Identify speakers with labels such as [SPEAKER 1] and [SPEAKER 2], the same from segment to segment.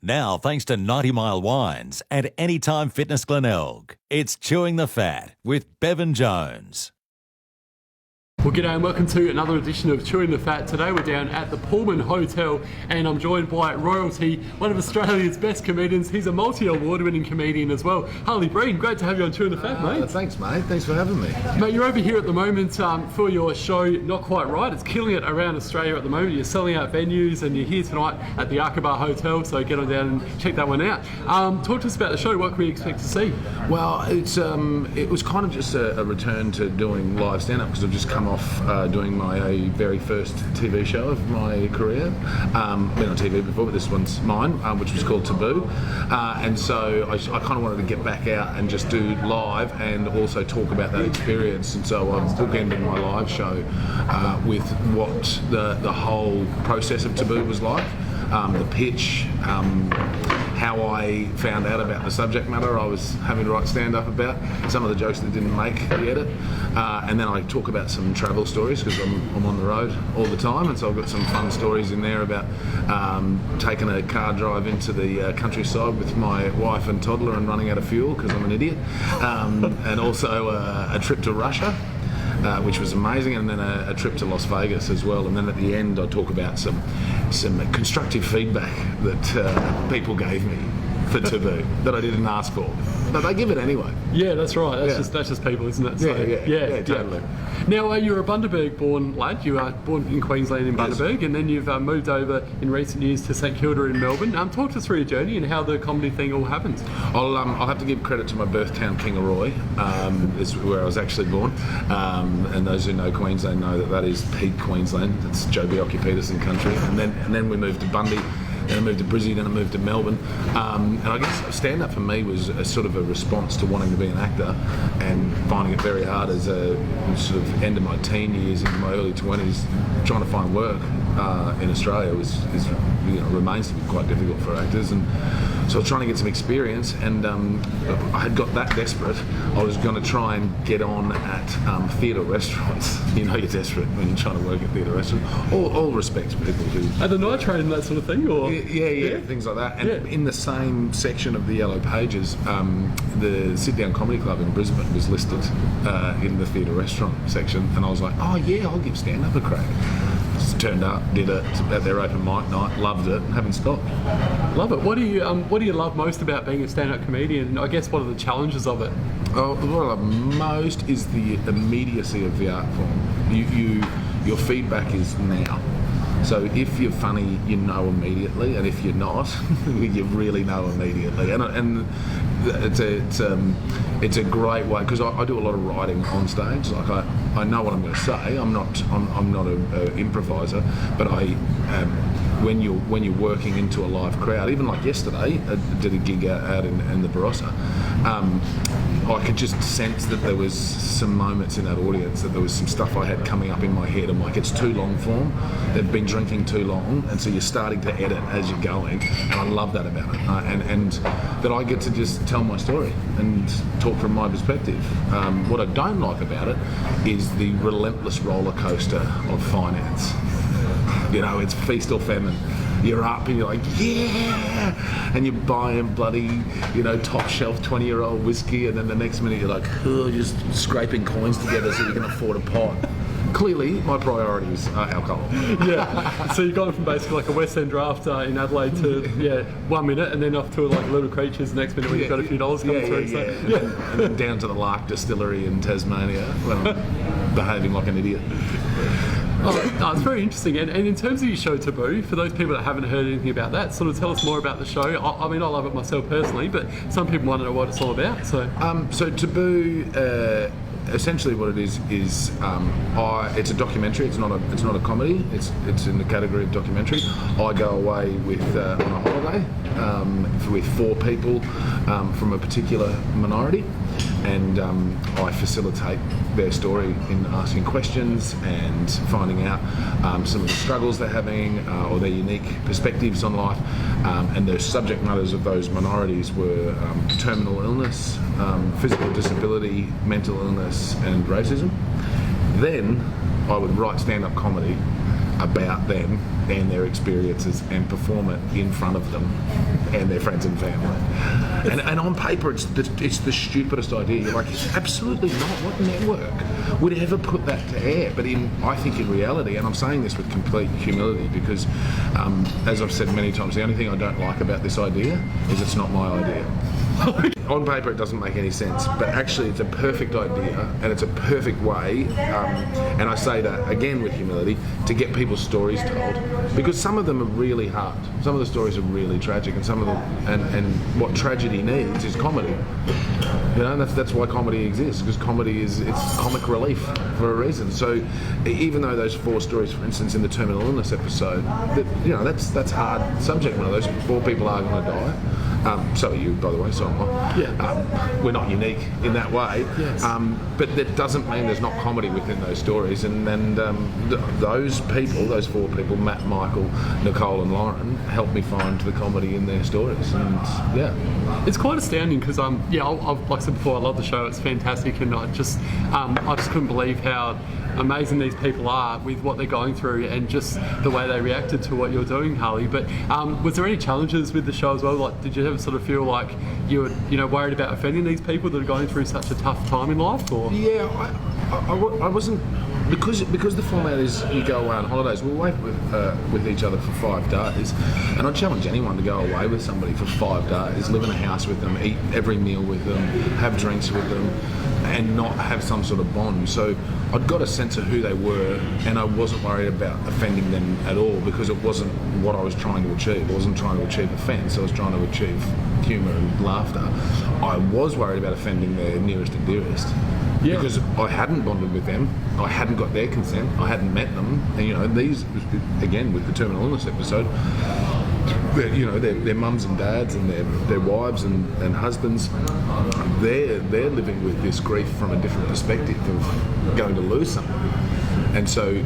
[SPEAKER 1] Now, thanks to 90 Mile Wines and Anytime Fitness Glenelg, it's Chewing the Fat with Bevan Jones.
[SPEAKER 2] Well, g'day and welcome to another edition of Chewing the Fat. Today we're down at the Pullman Hotel and I'm joined by royalty, one of Australia's best comedians. He's a multi-award winning comedian as well. Harley Breen, great to have you on Chewing the Fat, mate.
[SPEAKER 3] Thanks, mate. Thanks for having me.
[SPEAKER 2] Mate, you're over here at the moment for your show, Not Quite Right. It's killing it around Australia at the moment. You're selling out venues and you're here tonight at the Bar Hotel, so get on down and check that one out. Talk to us about the show. What can we expect to see?
[SPEAKER 3] Well, it was kind of just a return to doing live stand-up because I've just come off doing my very first TV show of my career. I've been on TV before, but this one's mine, which was called Taboo. And so I kind of wanted to get back out and just do live and also talk about that experience. And so I've bookended my live show with what the whole process of Taboo was like. The pitch, how I found out about the subject matter I was having to write stand-up about, some of the jokes that didn't make the edit, and then I talk about some travel stories because I'm on the road all the time, and so I've got some fun stories in there about taking a car drive into the countryside with my wife and toddler and running out of fuel because I'm an idiot, and also a trip to Russia. Which was amazing, and then a trip to Las Vegas as well. And then at the end, I talk about some constructive feedback that people gave me for Taboo that I didn't ask for, but they give it anyway.
[SPEAKER 2] Yeah, that's right. That's just people, isn't it? So,
[SPEAKER 3] yeah, totally.
[SPEAKER 2] Now, you're a Bundaberg-born lad. You are born in Queensland in Bundaberg, and then you've moved over in recent years to St Kilda in Melbourne. Talk to us through your journey and how the comedy thing all happened.
[SPEAKER 3] I'll have to give credit to my birth town, Kingaroy, is where I was actually born. And those who know Queensland know that is peak Queensland. It's Joe Bjelke-Peterson country. And then we moved to Bundy. Then I moved to Brizzy, then I moved to Melbourne. And I guess stand-up for me was a sort of a response to wanting to be an actor and finding it very hard as a sort of end of my teen years, into my early 20s, trying to find work in Australia remains to be quite difficult for actors. And so I was trying to get some experience, and I had got that desperate. I was going to try and get on at theatre restaurants. You know you're desperate when you're trying to work at theatre restaurants. All respect to people who...
[SPEAKER 2] At the night train and that sort of thing? Or
[SPEAKER 3] Yeah, things like that. And in the same section of the Yellow Pages, the Sit Down Comedy Club in Brisbane was listed in the theatre restaurant section, and I was like, oh yeah, I'll give stand-up a crack. Just turned up, did it at their open mic night, loved it, haven't stopped.
[SPEAKER 2] Love it. What do you love most about being a stand-up comedian? I guess what are the challenges of it?
[SPEAKER 3] Oh, what I love most is the immediacy of the art form. Your feedback is now. So if you're funny, you know immediately, and if you're not, you really know immediately. And it's a great way, because I do a lot of writing on stage. Like I know what I'm going to say. I'm not an improviser, but when you're working into a live crowd, even like yesterday, I did a gig out in the Barossa. I could just sense that there was some moments in that audience, that there was some stuff I had coming up in my head. I'm like, it's too long form. They've been drinking too long, and so you're starting to edit as you're going, and I love that about it. And that I get to just tell my story and talk from my perspective. What I don't like about it is the relentless roller coaster of finance. You know, it's feast or famine. You're up and you're like, yeah! And you're buying bloody, top shelf 20-year-old whiskey, and then the next minute you're like, just scraping coins together so you can afford a pot. Clearly, my priorities are alcohol.
[SPEAKER 2] Yeah, so you've gone from basically like a West End draft in Adelaide to 1 minute, and then off to like Little Creatures the next minute when you've got a few dollars coming through.
[SPEAKER 3] And then down to the Lark Distillery in Tasmania when I'm behaving like an idiot.
[SPEAKER 2] Oh, it's very interesting. And in terms of your show Taboo, for those people that haven't heard anything about that, sort of tell us more about the show. I mean, I love it myself personally, but some people want to know what it's all about. So
[SPEAKER 3] Taboo, essentially what it is it's a documentary. It's not a comedy. It's in the category of documentary. I go away on a holiday with 4 people from a particular minority, and I facilitate their story in asking questions and finding out some of the struggles they're having or their unique perspectives on life. And the subject matters of those minorities were terminal illness, physical disability, mental illness, and racism. Then I would write stand-up comedy about them and their experiences and perform it in front of them and their friends and family. And on paper, it's the stupidest idea. You're like, absolutely not. What network would ever put that to air? But I think in reality, and I'm saying this with complete humility because, as I've said many times, the only thing I don't like about this idea is it's not my idea. On paper, it doesn't make any sense, but actually, it's a perfect idea and it's a perfect way. And I say that again with humility to get people's stories told, because some of them are really hard. Some of the stories are really tragic, and some of them, and what tragedy needs is comedy. You know, that's why comedy exists, because comedy it's comic relief for a reason. So, even though those 4 stories, for instance, in the terminal illness episode, that's hard subject matter. Those 4 people are going to die. So are you, by the way, so am I.
[SPEAKER 2] Yeah.
[SPEAKER 3] We're not unique in that way.
[SPEAKER 2] Yes.
[SPEAKER 3] But that doesn't mean there's not comedy within those stories. And those people, those 4 people, Matt, Michael, Nicole and Lauren, helped me find the comedy in their stories. And yeah.
[SPEAKER 2] It's quite astounding because, like I said before, I love the show. It's fantastic, and I just couldn't believe how amazing these people are with what they're going through and just the way they reacted to what you're doing, Harley. But was there any challenges with the show as well? Like, did you ever sort of feel like you were, worried about offending these people that are going through such a tough time in life? Or
[SPEAKER 3] yeah, I wasn't. Because the format is you go away on holidays, we're away with each other for 5 days, and I challenge anyone to go away with somebody for 5 days, live in a house with them, eat every meal with them, have drinks with them, and not have some sort of bond. So I'd got a sense of who they were, and I wasn't worried about offending them at all, because it wasn't what I was trying to achieve. I wasn't trying to achieve offence, I was trying to achieve humour and laughter. I was worried about offending their nearest and dearest. Yeah. Because I hadn't bonded with them, I hadn't got their consent, I hadn't met them, and these, again with the terminal illness episode, their mums and dads and their wives and husbands, they're living with this grief from a different perspective of going to lose somebody, and so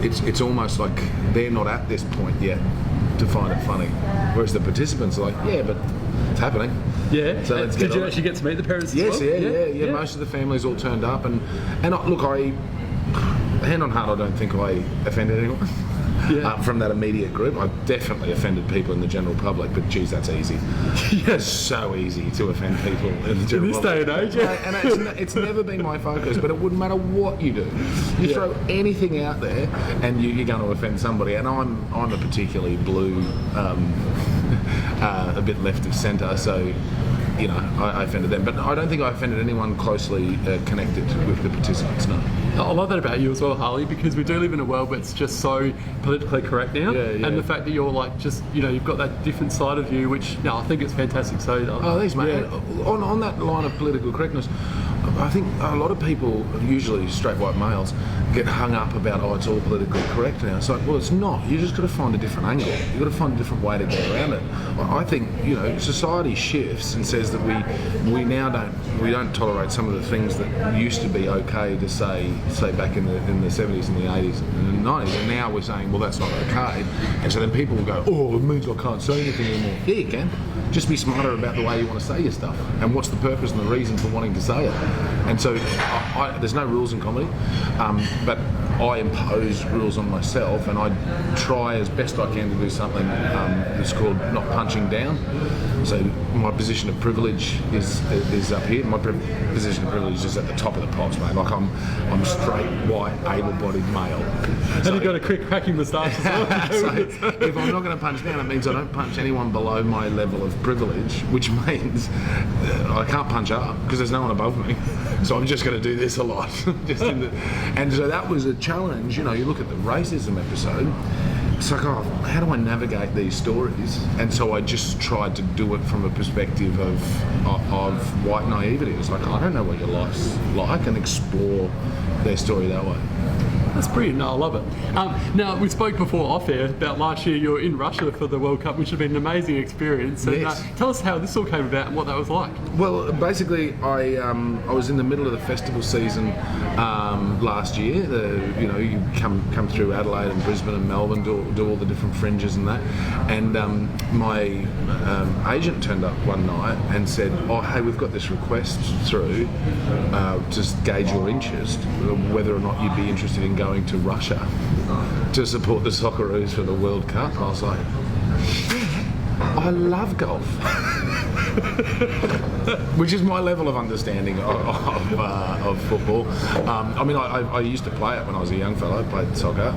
[SPEAKER 3] it's almost like they're not at this point yet to find it funny, whereas the participants are like, yeah, but it's happening.
[SPEAKER 2] Yeah.
[SPEAKER 3] So let's
[SPEAKER 2] did you actually get to meet the parents?
[SPEAKER 3] Yes.
[SPEAKER 2] As well?
[SPEAKER 3] Yeah. Most of the families all turned up, and look, hand on heart, I don't think I offended anyone. Yeah. From that immediate group, I've definitely offended people in the general public, but geez, that's easy. It's so easy to offend people in the general public.
[SPEAKER 2] Day and age, yeah.
[SPEAKER 3] And it's never been my focus, but it wouldn't matter what you do. You throw anything out there, and you're going to offend somebody. And I'm a particularly blue, a bit left of centre, so I offended them. But I don't think I offended anyone closely connected with the participants, no.
[SPEAKER 2] I love that about you as well, Harley, because we do live in a world where it's just so politically correct now.
[SPEAKER 3] Yeah.
[SPEAKER 2] And the fact that you're like just, you've got that different side of you, which, I think it's fantastic. So,
[SPEAKER 3] thanks, mate.
[SPEAKER 2] Yeah.
[SPEAKER 3] On that line of political correctness, I think a lot of people, usually straight white males, get hung up about, it's all politically correct now. It's like, well, it's not. You just got to find a different angle. You've got to find a different way to get around it. I think, society shifts and says that we now don't tolerate some of the things that used to be okay to say back in the 70s and the 80s and the 90s, and now we're saying, well, that's not okay. And so then people will go, oh, it means I can't say anything anymore. Yeah, you can. Just be smarter about the way you want to say your stuff, and what's the purpose and the reason for wanting to say it. And so there's no rules in comedy, but I impose rules on myself, and I try as best I can to do something that's called not punching down. So my position of privilege is up here. My position of privilege is at the top of the pops, mate. Like I'm a straight, white, able-bodied male.
[SPEAKER 2] And you've got a quick cracking moustache as well.
[SPEAKER 3] So if I'm not going to punch down, it means I don't punch anyone below my level of privilege, which means I can't punch up because there's no one above me. So I'm just going to do this a lot. And so that was a challenge. You look at the racism episode. It's like, how do I navigate these stories? And so I just tried to do it from a perspective of white naivety. It's like, I don't know what your life's like, and explore their story that way.
[SPEAKER 2] That's brilliant. No, I love it. Now, we spoke before off air about last year you were in Russia for the World Cup, which had been an amazing experience. And,
[SPEAKER 3] yes.
[SPEAKER 2] Tell us how this all came about and what that was like.
[SPEAKER 3] Well, basically, I was in the middle of the festival season last year. You come through Adelaide and Brisbane and Melbourne, do all the different fringes and that. And my agent turned up one night and said, hey, we've got this request through to gauge your interest, whether or not you'd be interested in going to Russia to support the Socceroos for the World Cup. I was like, yeah, I love golf. Which is my level of understanding of football. I mean, I used to play it when I was a young fellow. I played soccer.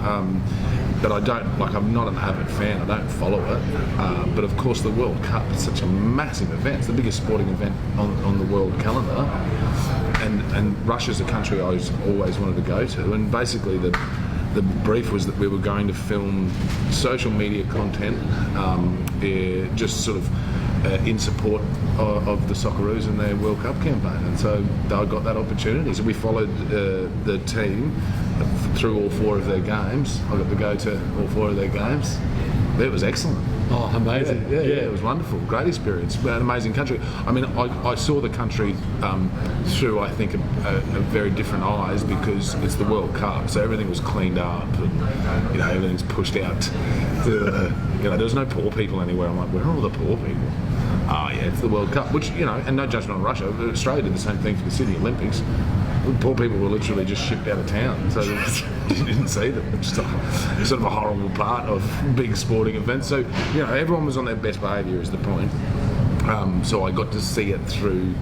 [SPEAKER 3] But I don't, like, I'm not an avid fan, I don't follow it. But of course the World Cup is such a massive event. It's the biggest sporting event on the world calendar. And Russia's a country I always wanted to go to. And basically the brief was that we were going to film social media content, just sort of in support of the Socceroos and their World Cup campaign. And so I got that opportunity. So we followed the team through all 4 of their games. I got to go to all 4 of their games. It was excellent.
[SPEAKER 2] Oh, amazing.
[SPEAKER 3] Yeah, it was wonderful. Great experience. An amazing country. I mean, I saw the country through, I think, a very different eyes because it's the World Cup, so everything was cleaned up and, you know, everything's pushed out. You know, there was no poor people anywhere. I'm like, where are all the poor people? Oh, yeah, it's the World Cup, which, you know, and no judgment on Russia, Australia did the same thing for the Sydney Olympics. Poor people were literally just shipped out of town, so you didn't see them. It's just sort of a horrible part of big sporting events. So, you know, everyone was on their best behaviour is the point. So I got to see it through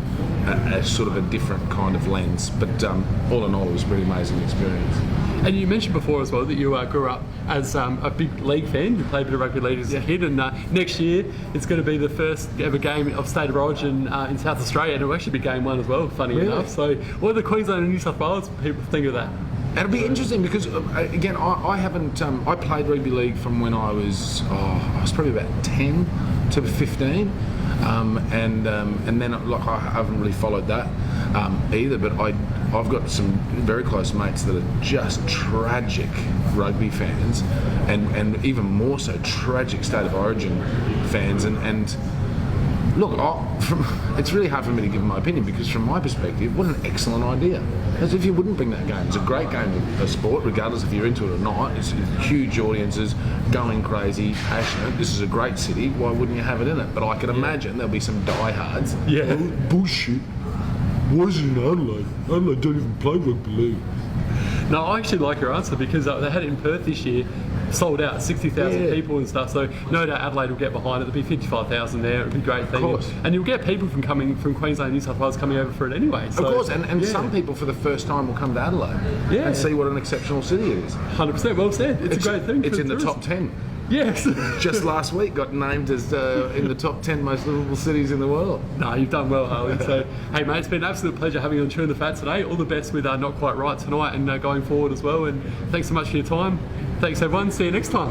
[SPEAKER 3] a sort of a different kind of lens. But all in all, it was a pretty amazing experience.
[SPEAKER 2] And you mentioned before as well that you grew up as a big league fan. You played a bit of rugby league as a kid, and next year it's going to be the first ever game of State of Origin in South Australia, and it'll actually be game 1 as well, funny enough. So what do the Queensland and New South Wales people think of that?
[SPEAKER 3] It'll be interesting because, again, I haven't. I played rugby league from when I was probably about 10 to 15, and then like I haven't really followed that either. But I've got some very close mates that are just tragic rugby fans, and even more so tragic State of Origin fans, and. Look, it's really hard for me to give my opinion because from my perspective, what an excellent idea. As if you wouldn't bring that game. It's a great game of sport, regardless if you're into it or not. It's huge audiences, going crazy, passionate. This is a great city. Why wouldn't you have it in it? But I can imagine there'll be some diehards.
[SPEAKER 2] Yeah.
[SPEAKER 3] Oh, bullshit. Why is it in Adelaide? Adelaide don't even play rugby league.
[SPEAKER 2] No, I actually like your answer because they had it in Perth this year, sold out, 60,000 people and stuff. So no doubt Adelaide will get behind it. There'll be 55,000 there. It'll be a great thing. Of course. And you'll get people coming from Queensland and New South Wales coming over for it anyway. So,
[SPEAKER 3] of course, and some people for the first time will come to Adelaide and see what an exceptional city it is.
[SPEAKER 2] 100%. Well said. It's a great thing.
[SPEAKER 3] It's in the top 10.
[SPEAKER 2] Yes.
[SPEAKER 3] Just last week got named as in the top 10 most livable cities in the world.
[SPEAKER 2] No, you've done well, Harley. So, hey, mate, it's been an absolute pleasure having you on Chewing the Fat today. All the best with Not Quite Right tonight and going forward as well. And thanks so much for your time. Thanks, everyone. See you next time.